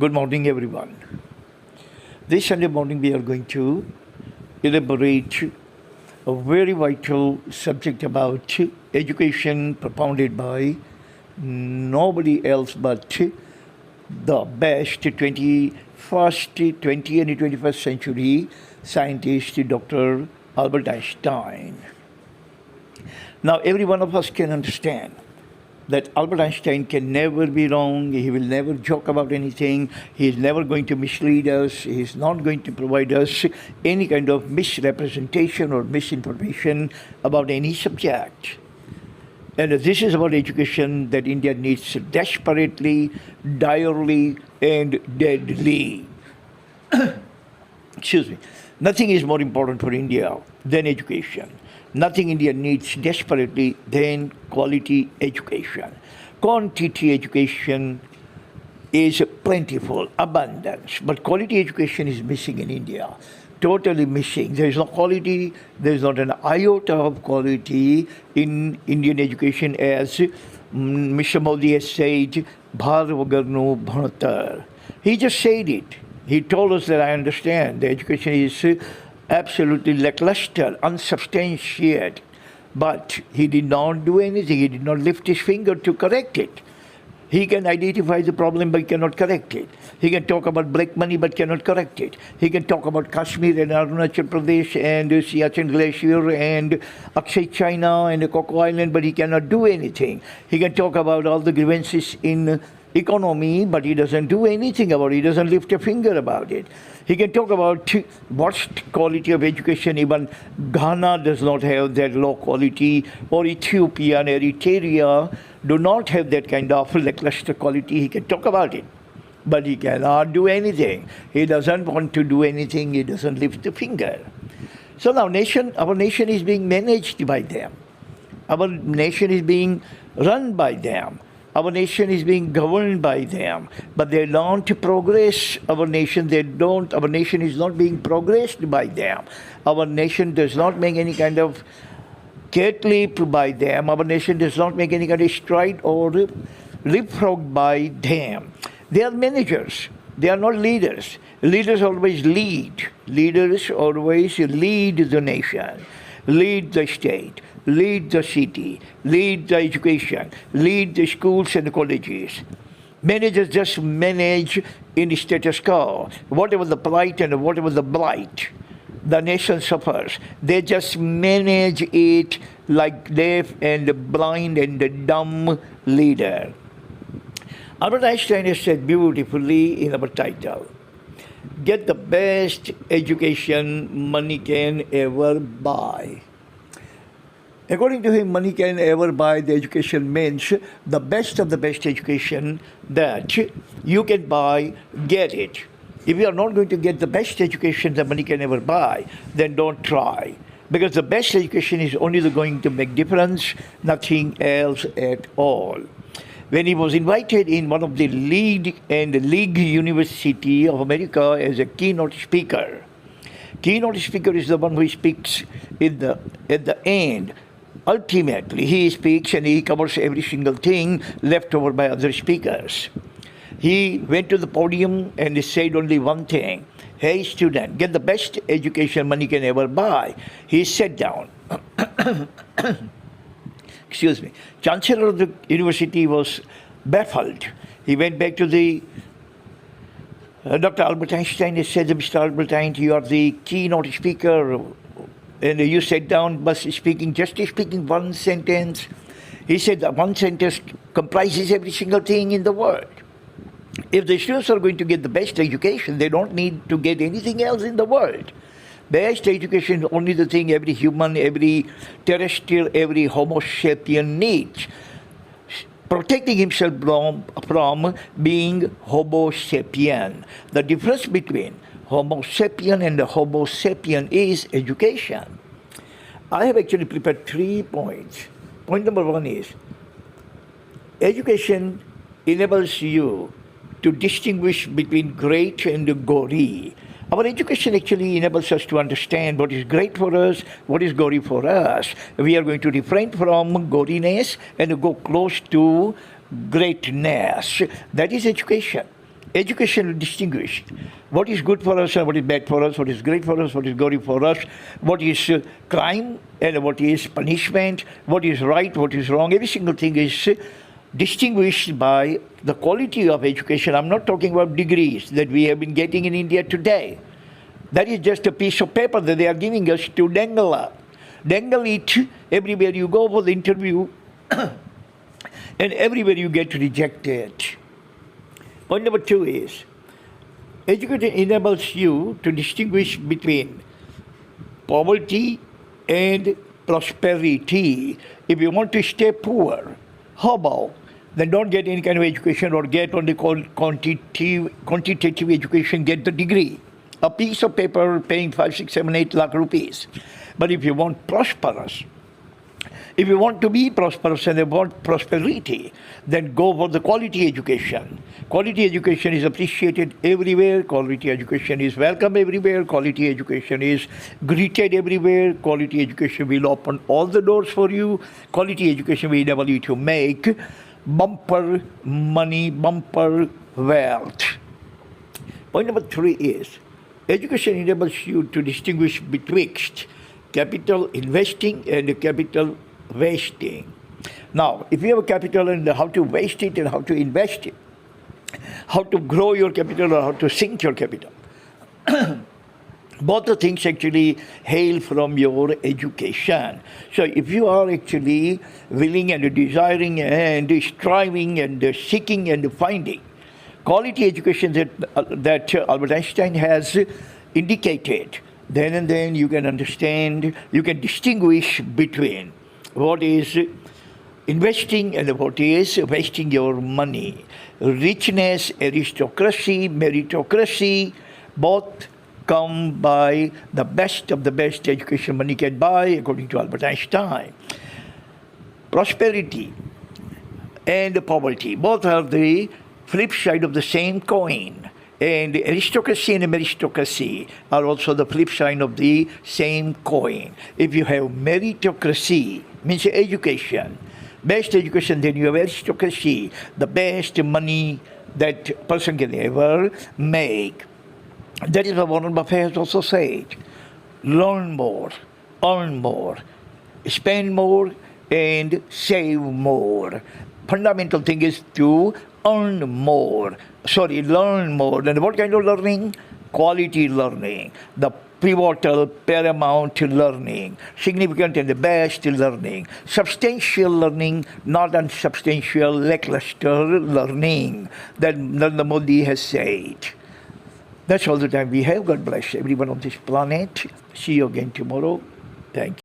Good morning, everyone. This Sunday morning, we are going to elaborate a very vital subject about education propounded by nobody else but the best 21st, 20th and 21st century scientist, Dr. Albert Einstein. Now, every one of us can understand that Albert Einstein can never be wrong. He will never joke about anything. He is never going to mislead us. He is not going to provide us any kind of misrepresentation or misinformation about any subject. And this is about education that India needs desperately, direly, and deadly. Excuse me. Nothing is more important for India than education. Nothing India needs desperately than quality education. Quantity education is plentiful, abundance, but quality education is missing in India. Totally missing. There is no quality, there is not an iota of quality in Indian education, as Mr. Modi has said, Bhar vagarnu bhanatar. He just said it. He told us that I understand the education is absolutely lackluster, unsubstantiated. But he did not do anything. He did not lift his finger to correct it. He can identify the problem but cannot correct it. He can talk about black money but cannot correct it. He can talk about Kashmir and Arunachal Pradesh and Siachen Glacier and Akshay China and the Coco Island, but he cannot do anything. He can talk about all the grievances in economy, but he doesn't do anything about it. He doesn't lift a finger about it. He can talk about worst quality of education. Even Ghana does not have that low quality, or Ethiopia and Eritrea do not have that kind of lackluster quality. He can talk about it, but he cannot do anything. He doesn't want to do anything. He doesn't lift a finger. So now our nation is being managed by them. Our nation is being run by them. Our nation is being governed by them, but they don't progress our nation. Our nation is not being progressed by them. Our nation does not make any kind of cat leap by them. Our nation does not make any kind of stride or leapfrog by them. They are managers. They are not leaders. Leaders always lead. Leaders always lead the nation, lead the state, lead the city, lead the education, lead the schools and the colleges. Managers just manage in status quo. Whatever the plight and whatever the blight, the nation suffers. They just manage it like deaf and blind and dumb leader. Albert Einstein has said beautifully in our title, get the best education money can ever buy. According to him, money can ever buy. The education means the best of the best education that you can buy, get it. If you are not going to get the best education that money can ever buy, then don't try. Because the best education is only going to make difference, nothing else at all. When he was invited in one of the league University of America as a keynote speaker is the one who speaks at the end. Ultimately, he speaks and he covers every single thing left over by other speakers. He went to the podium and he said only one thing. Hey student, get the best education money can ever buy. He sat down. Excuse me. Chancellor of the university was baffled. He went back to the Dr. Albert Einstein. He said, Mr. Albert Einstein, you are the keynote speaker. And you sat down, but just speaking one sentence. He said that one sentence comprises every single thing in the world. If the students are going to get the best education, they don't need to get anything else in the world. Best education is only the thing every human, every terrestrial, every Homo sapien needs. Protecting himself from being Homo sapien. The difference between Homo sapien and the Homo sapien is education. I have actually prepared 3 points. Point number 1 is, education enables you to distinguish between great and gory. Our education actually enables us to understand what is great for us, what is gory for us. We are going to refrain from goriness and go close to greatness. That is education. Education will distinguish what is good for us and what is bad for us, what is great for us, what is good for us, what is crime and what is punishment, what is right, what is wrong. Every single thing is distinguished by the quality of education. I'm not talking about degrees that we have been getting in India today. That is just a piece of paper that they are giving us to dangle. Dangle it everywhere you go for the interview and everywhere you get rejected. Point number 2 is, education enables you to distinguish between poverty and prosperity. If you want to stay poor, how about then don't get any kind of education or get only quantitative education, get the degree. A piece of paper paying 5, 6, 7, 8 lakh rupees. But if you want prosperous, if you want to be prosperous and you want prosperity, then go for the quality education. Quality education is appreciated everywhere. Quality education is welcome everywhere. Quality education is greeted everywhere. Quality education will open all the doors for you. Quality education will enable you to make bumper money, bumper wealth. Point number 3 is, education enables you to distinguish betwixt capital investing and capital wasting. Now, if you have a capital and how to waste it and how to invest it, how to grow your capital or how to sink your capital, both the things actually hail from your education. So if you are actually willing and desiring and striving and seeking and finding quality education that Albert Einstein has indicated, then and then you can understand, you can distinguish between what is investing and what is wasting your money. Richness, aristocracy, meritocracy, both come by the best of the best education money can buy, according to Albert Einstein. Prosperity and poverty, both are the flip side of the same coin. And aristocracy and meritocracy are also the flip side of the same coin. If you have meritocracy, means education, best education, then you have aristocracy, the best money that person can ever make. That is what Warren Buffett has also said. Learn more, earn more, spend more, and save more. Fundamental thing is to learn more. And what kind of learning? Quality learning. The pivotal, paramount learning. Significant and the best learning. Substantial learning, not unsubstantial, lackluster learning. That Narendra Modi has said. That's all the time we have. God bless everyone on this planet. See you again tomorrow. Thank you.